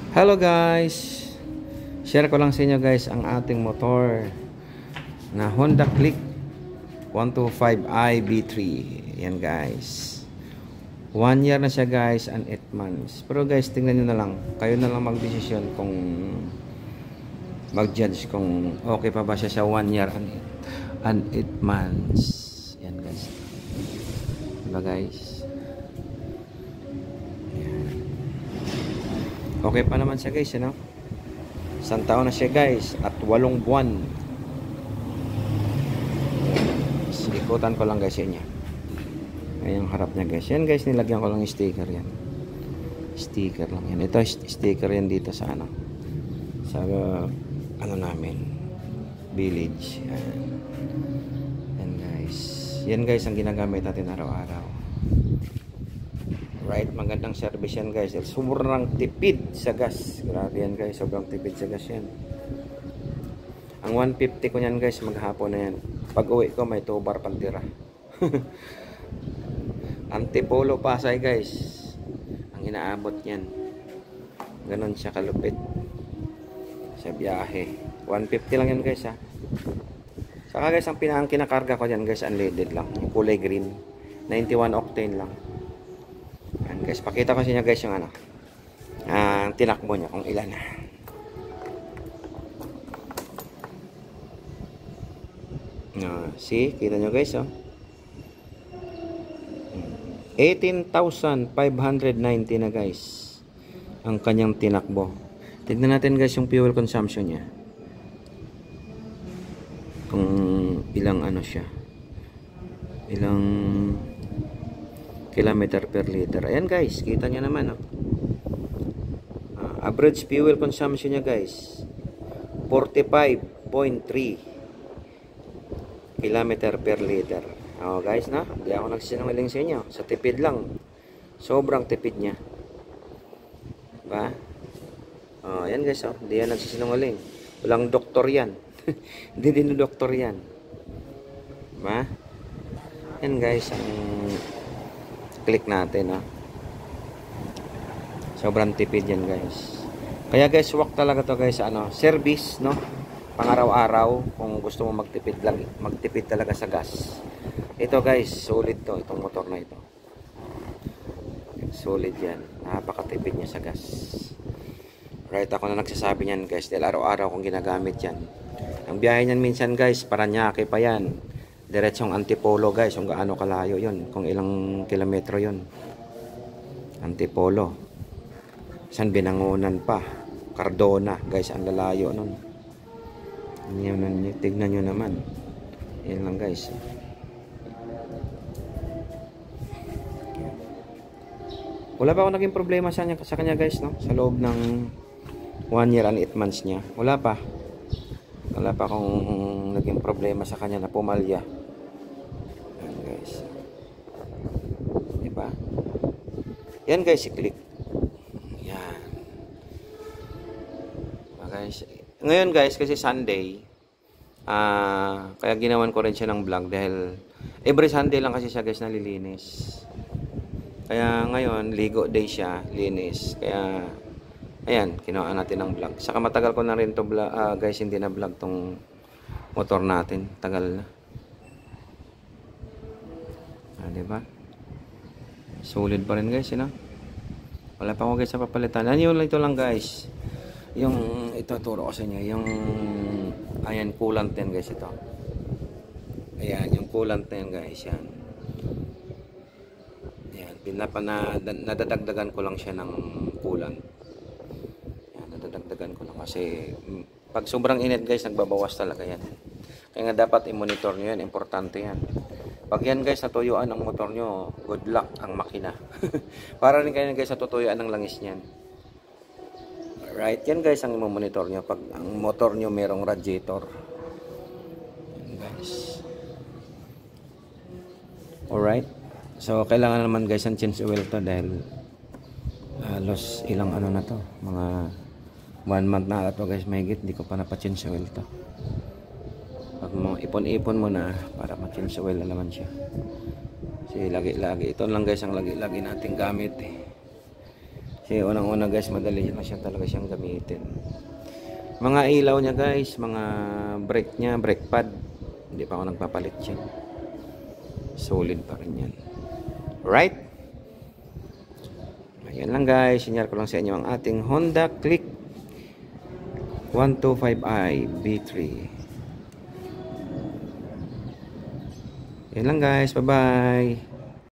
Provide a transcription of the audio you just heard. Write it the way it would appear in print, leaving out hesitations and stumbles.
Hello guys, share ko lang sa inyo guys ang ating motor na Honda Click 125i B3. Yan guys, 1 year na siya guys and 8 months. Pero guys, tingnan nyo na lang, kayo na lang magdesisyon kung mag-judge kung okay pa ba siya sa 1 year and 8 months. Yan guys, diba guys? Okay pa naman siya guys, ano? Isang taon na siya guys at 8 buwan. Ikutan ko lang guys sa inyo. Ayan yung harap niya guys. Yan guys, nilagyan ko lang yung sticker yan. Sticker lang yan. Ito sticker yan dito sa ano. Sa ano namin. Village. Yan. Yan guys. Yan guys ang ginagamit natin araw-araw. Right, magandang service yan guys. Sobrang tipid sa gas. Grabe yan guys, sobrang tipid sa gas yan. Ang 150 ko yan guys, maghapon na yan. Pag uwi ko may 2 bar pantira. Antipolo Pasay guys ang inaabot yan. Ganon siya kalupit sa biyahe. 150 lang yan guys ha. Saka guys, ang kinakarga ko yan guys, unleaded lang, yung kulay green, 91 octane lang. Yan guys, pakita ko sa inyo guys yung ano, ang tinakbo niya kung ilan na. See, kita nyo guys, oh. 18,590 na guys ang kanyang tinakbo. Tignan natin guys yung fuel consumption niya, kung ilang ano siya, ilang kilometer per liter. Ayan guys, kita nyo naman, oh. Average fuel consumption niya guys 45.3 kilometer per liter. Oh guys, na hindi ako nagsisinungaling sa inyo, sa tipid lang, sobrang tipid niya, diba? Oh, ayan guys, oh, hindi yan nagsisinungaling, walang doktor yan. Hindi din doktor yan, diba? Yan guys ang click natin, oh. Sobrang tipid yan guys. Kaya guys, swak talaga to guys, ano, service, no, pang-araw-araw kung gusto mo magtipid lang, magtipid talaga sa gas. Ito guys, solid to, itong motor na ito. Solid yan, napakatipid niya sa gas. Right, ako na nagsasabi niyan guys, dahil araw-araw kong ginagamit yan. Ang biyahe niyan minsan guys, Paranaque pa yan, diretsong Antipolo guys, kung gaano kalayo yun, kung ilang kilometro yun. Antipolo, San Binangonan pa, Cardona guys, ang lalayo nun. Tignan nyo naman, yan lang guys. Wala pa ako naging problema sa kanya guys, no, sa loob ng 1 year and 8 months niya. Wala pa akong naging problema sa kanya na pumalya. Yan guys, diba? Yan guys, i-click yan. Guys, ngayon guys, kasi Sunday, kaya ginawan ko rin siya ng vlog dahil every Sunday lang kasi siya guys nalilinis. Kaya ngayon, ligo day siya, linis. Kaya ayan, kinuha natin ng vlog. Saka matagal ko na rin to vlog, guys, hindi na vlog tong motor natin. Tagal na. Diba? Solid pa rin guys, yun, wala pa ako guys sa papalitan. Ito lang guys, yung ituturo ko sa inyo, yung ayan, coolant yan guys, ito. Ayan, yung coolant na yan guys, yan. Nadadagdagan ko lang siya ng coolant. Yan, nadadagdagan ko lang kasi pag sobrang init guys, nagbabawas talaga yan. Kaya nga dapat i-monitor nyo yan, importante yan. Pag yan guys, natuyuan ang motor nyo, good luck ang makina. Para rin kayo guys, natutuyuan ng langis nyan. Alright, yan guys ang i-monitor nyo pag ang motor nyo merong radiator. Yan guys. Alright. So, kailangan naman guys ang change oil to dahil halos ilang ano na to, mga 1 month na ito guys, mahigit, di ko pa napa-change oil to. Pag mo ipon-ipon mo na para ma-change oil na naman siya. Kasi lagi-lagi, ito lang guys ang lagi-lagi nating gamit, Kasi unang-una guys, madali na siya talaga siyang gamitin. Mga ilaw niya guys, mga brake niya, brake pad, hindi pa ako nagpapalit siya. Solid pa rin yan. Right? Ayan lang guys, sinyal ko lang sa inyo ang ating Honda Click 125i B3. Ayan lang guys, bye bye.